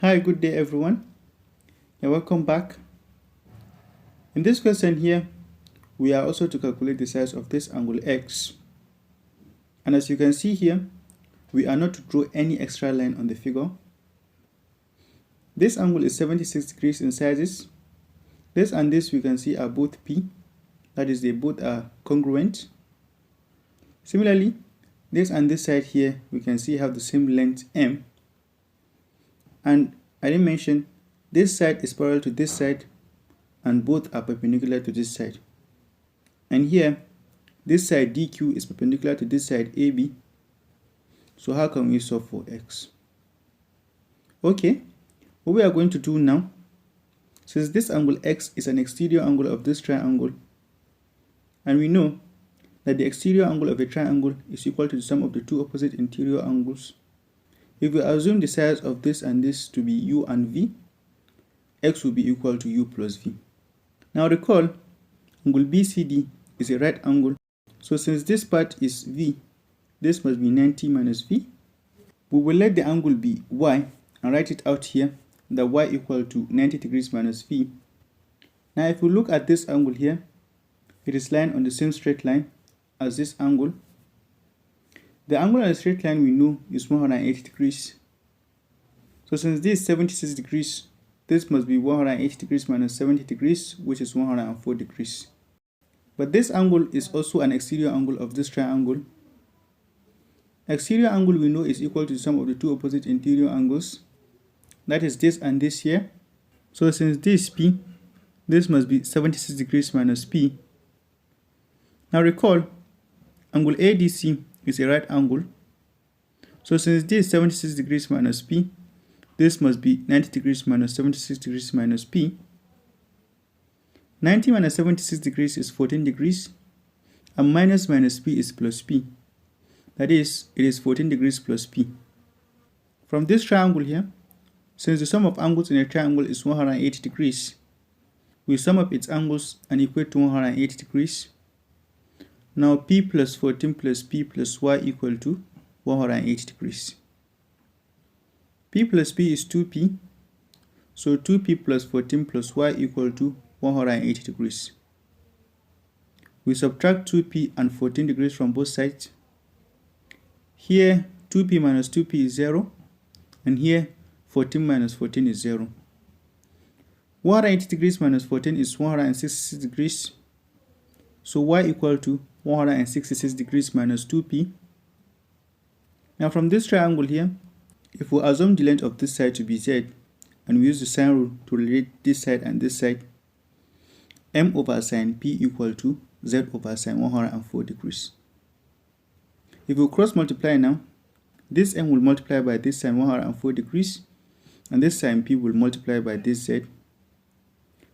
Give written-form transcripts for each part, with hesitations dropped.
Hi, good day everyone, and welcome back. In this question here, we are also to calculate the size of this angle x. And as you can see here, we are not to draw any extra line on the figure. This angle is 76 degrees in sizes. This and this we can see are both p, that is, they both are congruent. Similarly, this and this side here we can see have the same length m. And I didn't mention this side is parallel to this side and both are perpendicular to this side. And here, this side DQ is perpendicular to this side AB. So how can we solve for x? Okay, what we are going to do now, since this angle x is an exterior angle of this triangle, and we know that the exterior angle of a triangle is equal to the sum of the two opposite interior angles. If we assume the size of this and this to be u and v, x will be equal to u plus v. Now recall, angle BCD is a right angle. So since this part is v, this must be 90 minus v. We will let the angle be y and write it out here, that y equal to 90 degrees minus v. Now if we look at this angle here, it is lying on the same straight line as this angle. The angle on the straight line we know is 180 degrees. So since this is 76 degrees, this must be 180 degrees minus 70 degrees, which is 104 degrees. But this angle is also an exterior angle of this triangle. Exterior angle we know is equal to the sum of the two opposite interior angles. That is this and this here. So since this is P, this must be 76 degrees minus P. Now recall, angle ADC is a right angle. So since this is 76 degrees minus P, this must be 90 degrees minus 76 degrees minus P. 90 minus 76 degrees is 14 degrees, and minus P is plus P. That is, it is 14 degrees plus P. From this triangle here, since the sum of angles in a triangle is 180 degrees, we sum up its angles and equate to 180 degrees. Now P plus 14 plus P plus Y equal to 180 degrees. P plus P is 2P, so 2P plus 14 plus Y equal to 180 degrees. We subtract 2P and 14 degrees from both sides. Here 2P minus 2P is 0, and here 14 minus 14 is 0. 180 degrees minus 14 is 166 degrees. So Y equal to 166 degrees minus 2P. Now from this triangle here, if we assume the length of this side to be z, and we use the sine rule to relate this side and this side, m over sine p equal to z over sine 104 degrees. If we cross multiply now, this m will multiply by this sine 104 degrees, and this sine p will multiply by this z.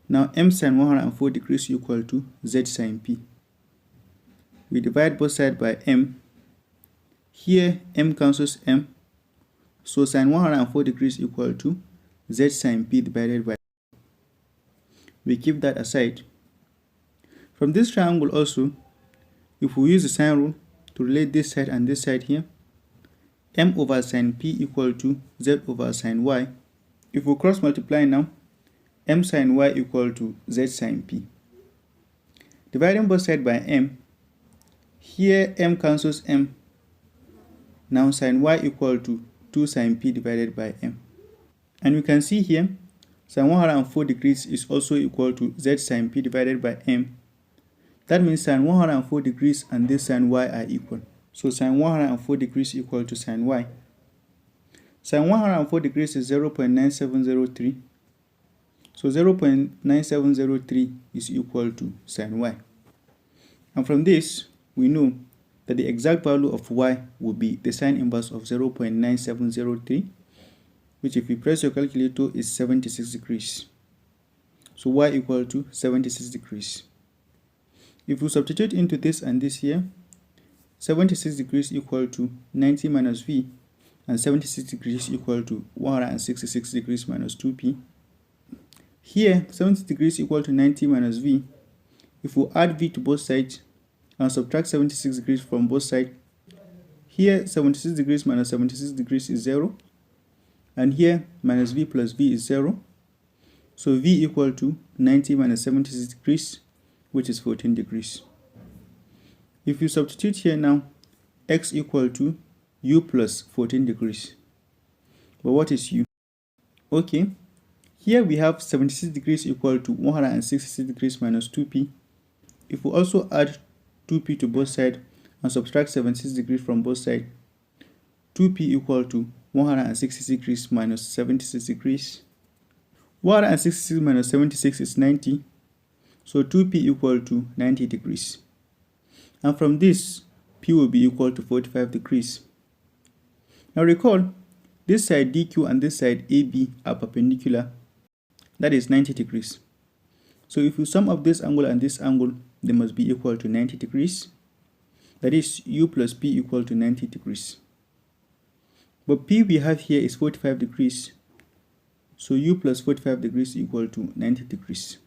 Now m sine 104 degrees equal to z sine p. We divide both sides by m. Here m cancels m, so sine 104 degrees equal to z sine p divided by. We keep that aside. From this triangle also, if we use the sine rule to relate this side and this side here, m over sine p equal to z over sine y. If we cross multiply now, m sine y equal to z sine p. Dividing both sides by m, here m cancels m. Now sine y equal to 2 sine p divided by m. And we can see here, sine 104 degrees is also equal to z sine p divided by m. That means sine 104 degrees and this sine y are equal. So sine 104 degrees equal to sine y. Sine 104 degrees is 0.9703. So 0.9703 is equal to sine y. And from this, we know that the exact value of y will be the sine inverse of 0.9703, which if you press your calculator is 76 degrees. So y equal to 76 degrees. If we substitute into this and this here, 76 degrees equal to 90 minus v, and 76 degrees equal to 166 degrees minus 2p. Here 70 degrees equal to 90 minus v. If we add v to both sides and subtract 76 degrees from both sides, here 76 degrees minus 76 degrees is 0, and here minus v plus v is 0. So v equal to 90 minus 76 degrees, which is 14 degrees. If you substitute here now, x equal to u plus 14 degrees. But what is u? Okay, here we have 76 degrees equal to 166 degrees minus 2p. If we also add 2p to both sides and subtract 76 degrees from both sides, 2p equal to 166 degrees minus 76 degrees. 166 minus 76 is 90, so 2p equal to 90 degrees. And from this, p will be equal to 45 degrees. Now recall, this side DQ and this side AB are perpendicular, that is 90 degrees. So if you sum up this angle and this angle, they must be equal to 90 degrees. That is u plus p equal to 90 degrees. But p we have here is 45 degrees. So u plus 45 degrees equal to 90 degrees.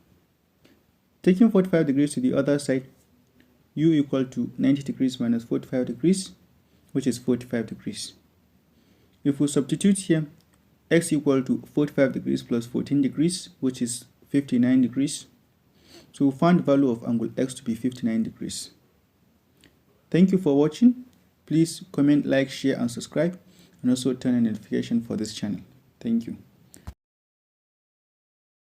Taking 45 degrees to the other side, u equal to 90 degrees minus 45 degrees, which is 45 degrees. If we substitute here, x equal to 45 degrees plus 14 degrees, which is 59 degrees. So we found the value of angle x to be 59 degrees. Thank you for watching. Please comment, like, share and subscribe, and also turn on notification for this channel. Thank you.